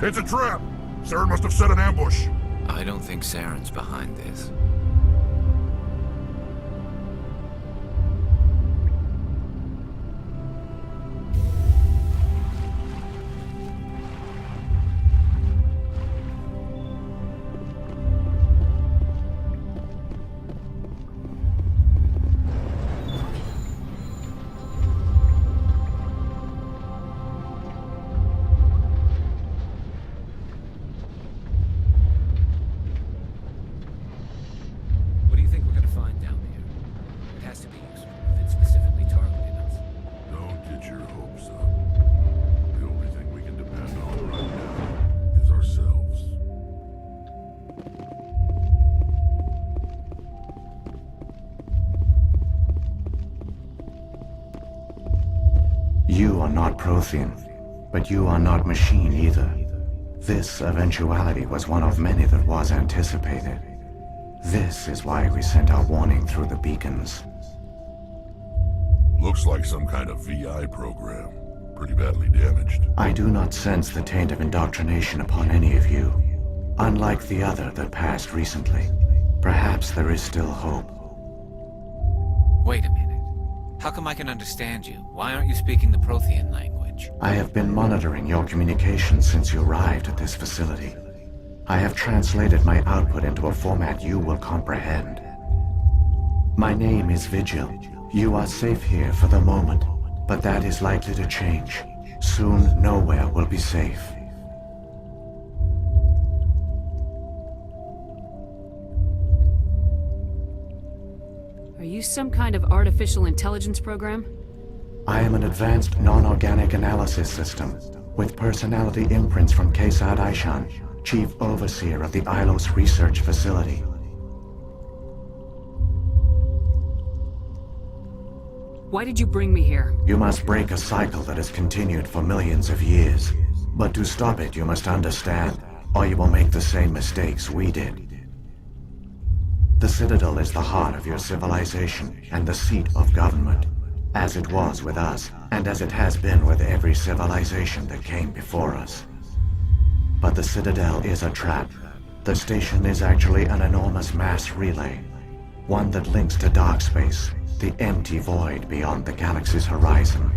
It's a trap! Saren must have set an ambush. I don't think Saren's behind this. What do you think we're gonna find down here? It has to be useful if it's specifically targeting us. Don't get your hopes up. The only thing we can depend on right now is ourselves. You are not Prothean, but you are not machine either. This eventuality was one of many that was anticipated. This is why we sent our warning through the beacons. Looks like some kind of VI program. Pretty badly damaged. I do not sense the taint of indoctrination upon any of you. Unlike the other that passed recently. Perhaps there is still hope. Wait a minute. How come I can understand you? Why aren't you speaking the Prothean language? I have been monitoring your communications since you arrived at this facility. I have translated my output into a format you will comprehend. My name is Vigil. You are safe here for the moment, but that is likely to change. Soon, nowhere will be safe. Are you some kind of artificial intelligence program? I am an advanced non-organic analysis system, with personality imprints from Kesad Aishan, Chief Overseer of the Ilos Research Facility. Why did you bring me here? You must break a cycle that has continued for millions of years. But to stop it, you must understand, or you will make the same mistakes we did. The Citadel is the heart of your civilization and the seat of government, as it was with us, and as it has been with every civilization that came before us. But the Citadel is a trap. The station is actually an enormous mass relay, one that links to dark space, the empty void beyond the galaxy's horizon.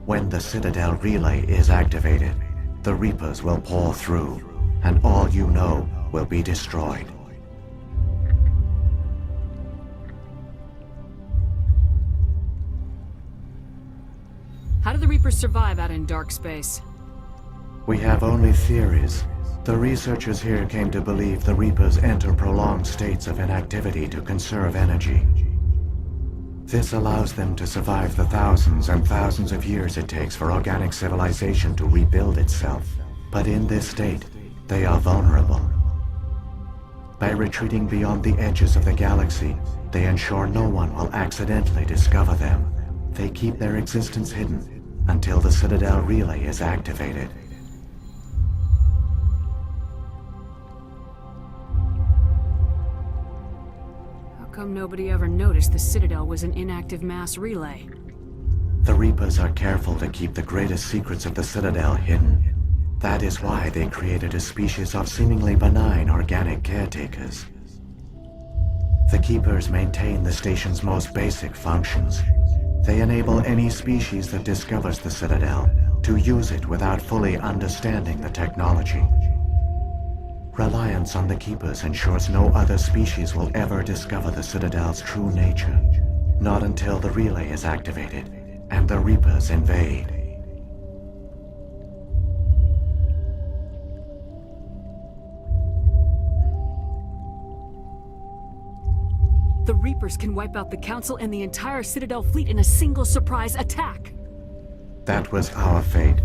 When the Citadel relay is activated, the Reapers will pour through, and all you know will be destroyed. How do the Reapers survive out in dark space? We have only theories. The researchers here came to believe the Reapers enter prolonged states of inactivity to conserve energy. This allows them to survive the thousands and thousands of years it takes for organic civilization to rebuild itself. But in this state, they are vulnerable. By retreating beyond the edges of the galaxy, they ensure no one will accidentally discover them. They keep their existence hidden until the Citadel relay is activated. How come nobody ever noticed the Citadel was an inactive mass relay? The Reapers are careful to keep the greatest secrets of the Citadel hidden. That is why they created a species of seemingly benign organic caretakers. The Keepers maintain the station's most basic functions. They enable any species that discovers the Citadel to use it without fully understanding the technology. Reliance on the Keepers ensures no other species will ever discover the Citadel's true nature. Not until the relay is activated and the Reapers invade. The Reapers can wipe out the Council and the entire Citadel fleet in a single surprise attack. That was our fate.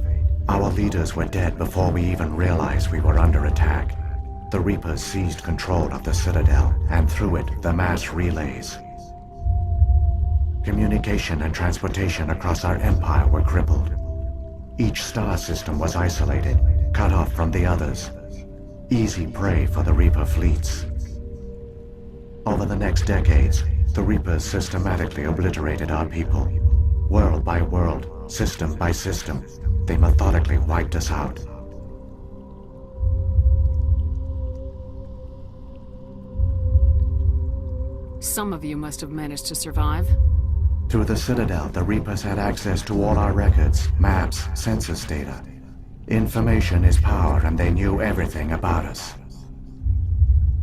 Our leaders were dead before we even realized we were under attack. The Reapers seized control of the Citadel, and through it, the mass relays. Communication and transportation across our empire were crippled. Each star system was isolated, cut off from the others. Easy prey for the Reaper fleets. Over the next decades, the Reapers systematically obliterated our people. World by world, system by system, they methodically wiped us out. Some of you must have managed to survive. Through the Citadel, the Reapers had access to all our records, maps, census data. Information is power, and they knew everything about us.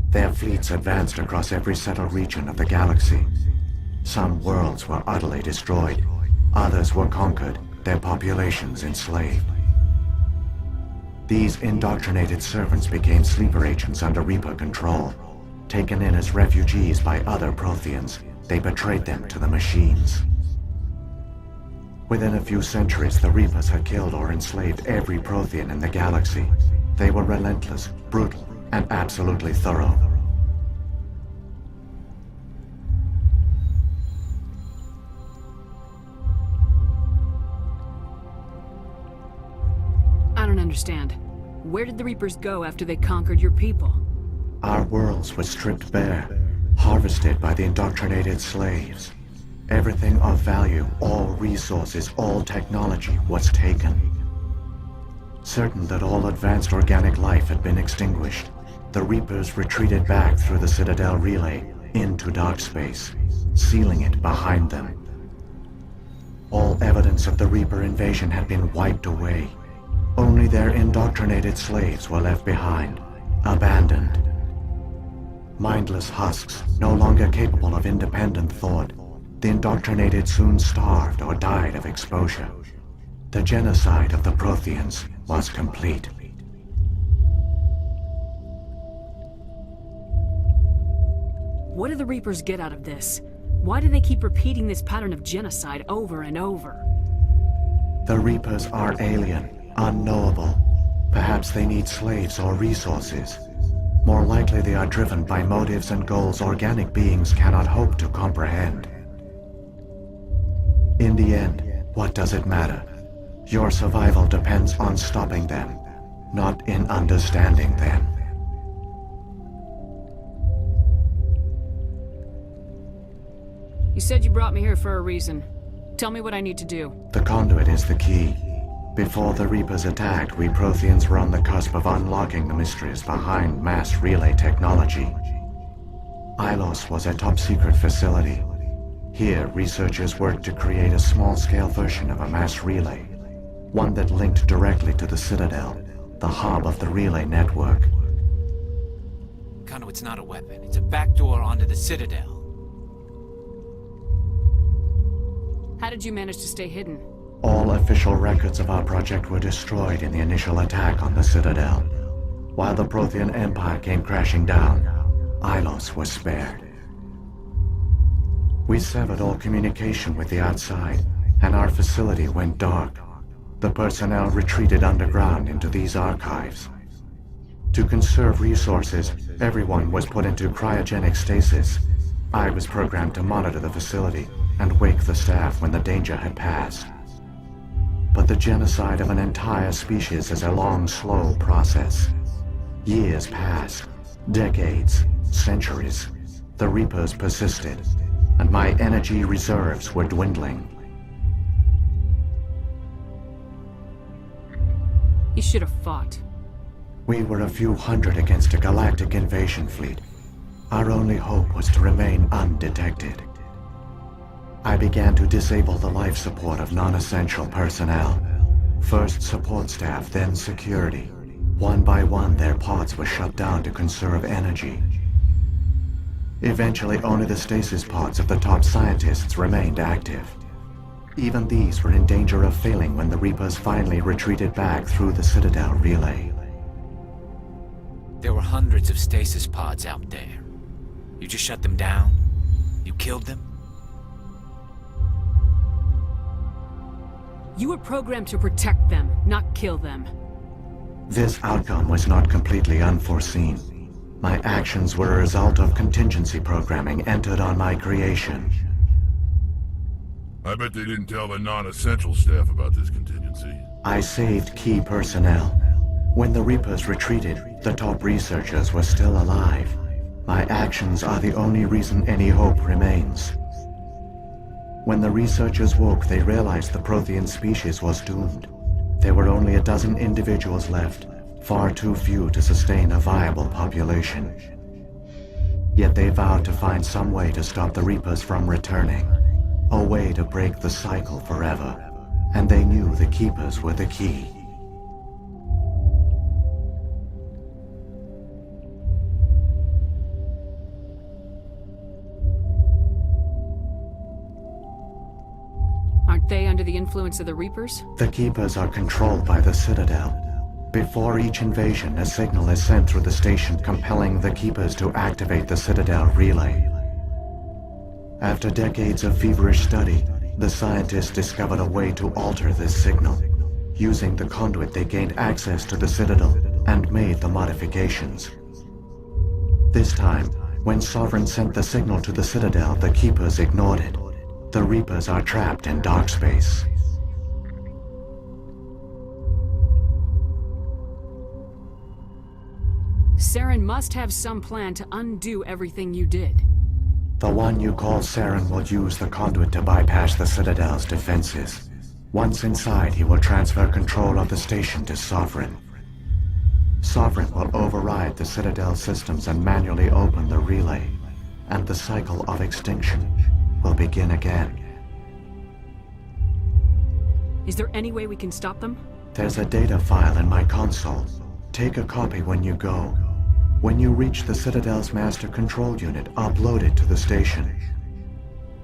Their fleets advanced across every settled region of the galaxy. Some worlds were utterly destroyed. Others were conquered, their populations enslaved. These indoctrinated servants became sleeper agents under Reaper control. Taken in as refugees by other Protheans, they betrayed them to the machines. Within a few centuries, the Reapers had killed or enslaved every Prothean in the galaxy. They were relentless, brutal, and absolutely thorough. I don't understand. Where did the Reapers go after they conquered your people? Our worlds were stripped bare, harvested by the indoctrinated slaves. Everything of value, all resources, all technology was taken. Certain that all advanced organic life had been extinguished, the Reapers retreated back through the Citadel relay into dark space, sealing it behind them. All evidence of the Reaper invasion had been wiped away. Only their indoctrinated slaves were left behind, abandoned. Mindless husks, no longer capable of independent thought, the indoctrinated soon starved or died of exposure. The genocide of the Protheans was complete. What do the Reapers get out of this? Why do they keep repeating this pattern of genocide over and over? The Reapers are alien, unknowable. Perhaps they need slaves or resources. More likely they are driven by motives and goals organic beings cannot hope to comprehend. In the end, what does it matter? Your survival depends on stopping them, not in understanding them. You said you brought me here for a reason. Tell me what I need to do. The conduit is the key. Before the Reapers attacked, we Protheans were on the cusp of unlocking the mysteries behind mass relay technology. Ilos was a top-secret facility. Here, researchers worked to create a small-scale version of a mass relay, one that linked directly to the Citadel, the hub of the relay network. Conduit's not a weapon. It's a backdoor onto the Citadel. How did you manage to stay hidden? All official records of our project were destroyed in the initial attack on the Citadel. While the Prothean Empire came crashing down, Ilos was spared. We severed all communication with the outside, and our facility went dark. The personnel retreated underground into these archives. To conserve resources, everyone was put into cryogenic stasis. I was programmed to monitor the facility and wake the staff when the danger had passed. But the genocide of an entire species is a long, slow process. Years passed, decades, centuries. The Reapers persisted, and my energy reserves were dwindling. You should have fought. We were a few hundred against a galactic invasion fleet. Our only hope was to remain undetected. I began to disable the life support of non-essential personnel. First support staff, then security. One by one, their pods were shut down to conserve energy. Eventually, only the stasis pods of the top scientists remained active. Even these were in danger of failing when the Reapers finally retreated back through the Citadel relay. There were hundreds of stasis pods out there. You just shut them down? You killed them? You were programmed to protect them, not kill them. This outcome was not completely unforeseen. My actions were a result of contingency programming entered on my creation. I bet they didn't tell the non-essential staff about this contingency. I saved key personnel. When the Reapers retreated, the top researchers were still alive. My actions are the only reason any hope remains. When the researchers woke, they realized the Prothean species was doomed. There were only a dozen individuals left, far too few to sustain a viable population. Yet they vowed to find some way to stop the Reapers from returning. A way to break the cycle forever. And they knew the Keepers were the key. Aren't they under the influence of the Reapers? The Keepers are controlled by the Citadel. Before each invasion, a signal is sent through the station compelling the Keepers to activate the Citadel relay. After decades of feverish study, the scientists discovered a way to alter this signal. Using the conduit, they gained access to the Citadel and made the modifications. This time, when Sovereign sent the signal to the Citadel, the Keepers ignored it. The Reapers are trapped in dark space. Saren must have some plan to undo everything you did. The one you call Saren will use the conduit to bypass the Citadel's defenses. Once inside, he will transfer control of the station to Sovereign. Sovereign will override the Citadel systems and manually open the relay, and the cycle of extinction will begin again. Is there any way we can stop them? There's a data file in my console. Take a copy when you go. When you reach the Citadel's master control unit, upload it to the station.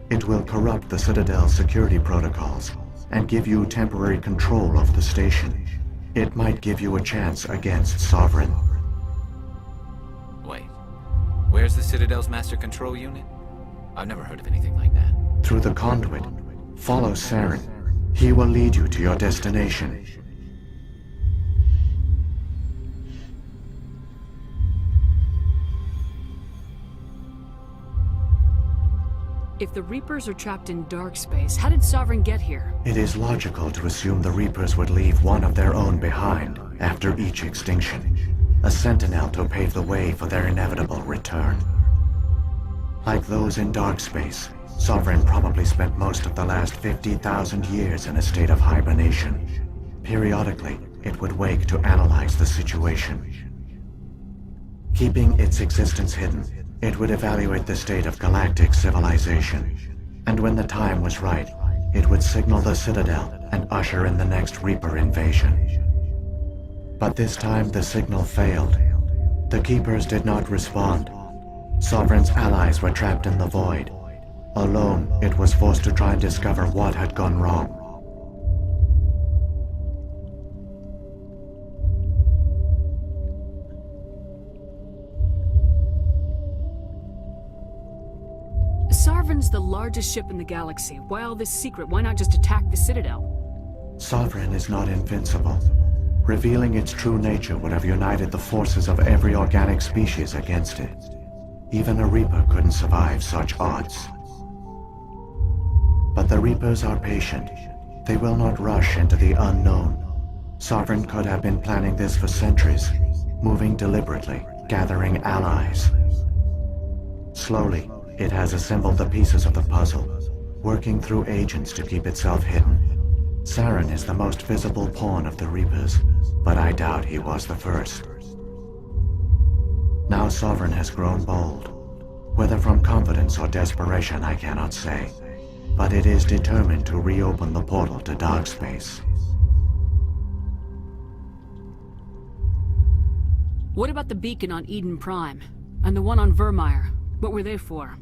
It will corrupt the Citadel's security protocols and give you temporary control of the station. It might give you a chance against Sovereign. Wait. Where's the Citadel's master control unit? I've never heard of anything like that. Through the conduit, follow Saren. He will lead you to your destination. If the Reapers are trapped in dark space, how did Sovereign get here? It is logical to assume the Reapers would leave one of their own behind after each extinction. A sentinel to pave the way for their inevitable return. Like those in dark space, Sovereign probably spent most of the last 50,000 years in a state of hibernation. Periodically, it would wake to analyze the situation. Keeping its existence hidden, it would evaluate the state of galactic civilization. And when the time was right, it would signal the Citadel and usher in the next Reaper invasion. But this time the signal failed. The Keepers did not respond. Sovereign's allies were trapped in the void. Alone, it was forced to try and discover what had gone wrong. Sovereign's the largest ship in the galaxy. Why all this secret? Why not just attack the Citadel? Sovereign is not invincible. Revealing its true nature would have united the forces of every organic species against it. Even a Reaper couldn't survive such odds. But the Reapers are patient. They will not rush into the unknown. Sovereign could have been planning this for centuries, moving deliberately, gathering allies. Slowly, it has assembled the pieces of the puzzle, working through agents to keep itself hidden. Saren is the most visible pawn of the Reapers, but I doubt he was the first. Now Sovereign has grown bold. Whether from confidence or desperation, I cannot say. But it is determined to reopen the portal to dark space. What about the beacon on Eden Prime? And the one on Vermeer? What were they for?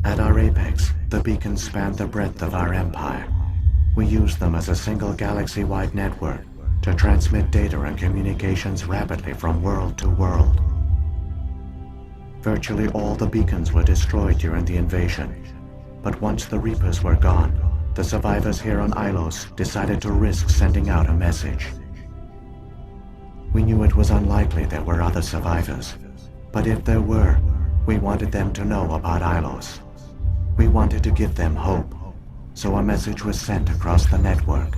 At our apex, the beacons spanned the breadth of our empire. We used them as a single galaxy-wide network to transmit data and communications rapidly from world to world. Virtually all the beacons were destroyed during the invasion. But once the Reapers were gone, the survivors here on Ilos decided to risk sending out a message. We knew it was unlikely there were other survivors. But if there were, we wanted them to know about Ilos. We wanted to give them hope, so a message was sent across the network.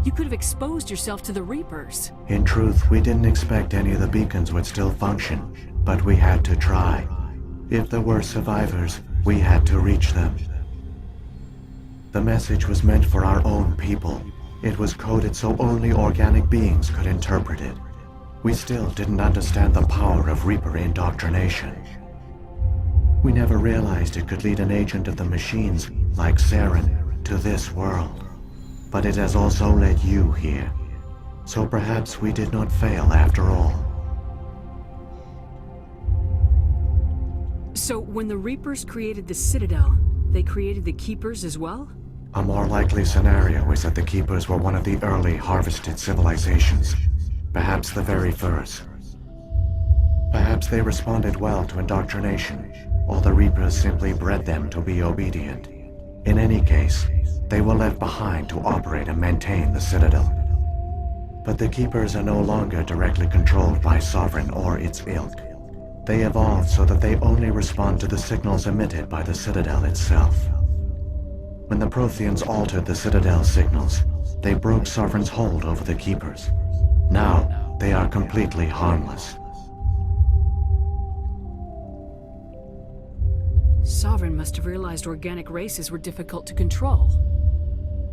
You could have exposed yourself to the Reapers. In truth, we didn't expect any of the beacons would still function, but we had to try. If there were survivors, we had to reach them. The message was meant for our own people. It was coded so only organic beings could interpret it. We still didn't understand the power of Reaper indoctrination. We never realized it could lead an agent of the machines, like Saren, to this world. But it has also led you here. So perhaps we did not fail after all. So when the Reapers created the Citadel, they created the Keepers as well? A more likely scenario is that the Keepers were one of the early harvested civilizations. Perhaps the very first. Perhaps they responded well to indoctrination, or the Reapers simply bred them to be obedient. In any case, they were left behind to operate and maintain the Citadel. But the Keepers are no longer directly controlled by Sovereign or its ilk. They evolved so that they only respond to the signals emitted by the Citadel itself. When the Protheans altered the Citadel signals, they broke Sovereign's hold over the Keepers. Now, they are completely harmless. Sovereign must have realized organic races were difficult to control.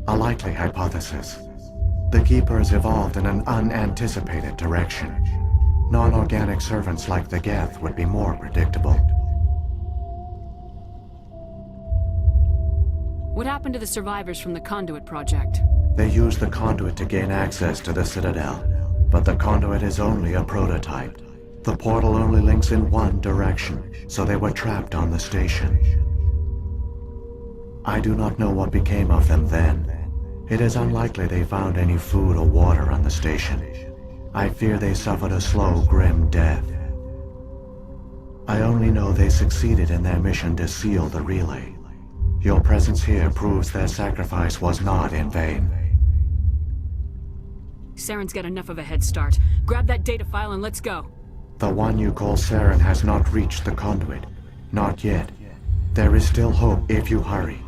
A likely hypothesis. The Keepers evolved in an unanticipated direction. Non-organic servants like the Geth would be more predictable. What happened to the survivors from the Conduit project? They used the Conduit to gain access to the Citadel, but the Conduit is only a prototype. The portal only links in one direction, so they were trapped on the station. I do not know what became of them then. It is unlikely they found any food or water on the station. I fear they suffered a slow, grim death. I only know they succeeded in their mission to seal the relay. Your presence here proves their sacrifice was not in vain. Saren's got enough of a head start. Grab that data file and let's go. The one you call Saren has not reached the Conduit. Not yet. There is still hope if you hurry.